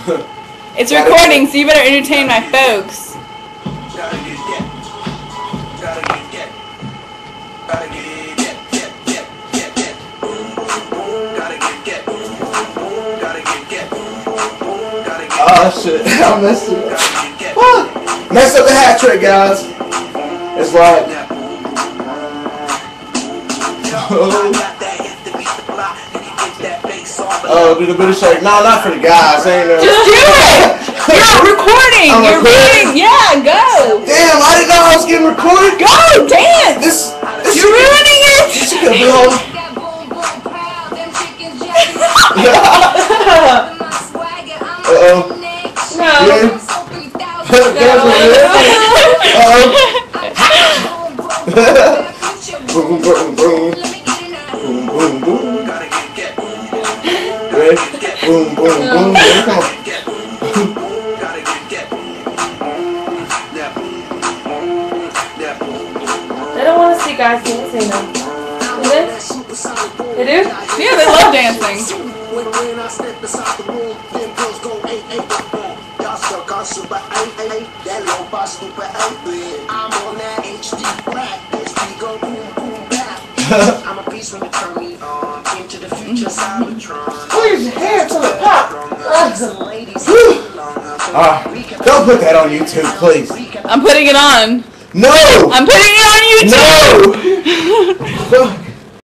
It's recording, so you better entertain my folks. Oh shit, I messed it up. Messed up the hat trick, guys. It's like oh, do the booty shake. No, not for the guys. Ain't no. Just do it! You're recording! You're recording! Yeah, go! Damn, I didn't know I was getting recorded. Go! Dance! This You're ruining it! This could be all. Uh-oh. No. Yeah. Boom, boom, boom. Boom, boom, boom. Ready? Boom, boom, boom. Here it comes. They don't want to see guys dancing though. Do they? They do? Yeah, they love dancing. I'm a beast when you turn me on into the future Cybertron. Please, hands to the pop. Don't put that on YouTube, please. I'm putting it on. No! I'm putting it on YouTube! No!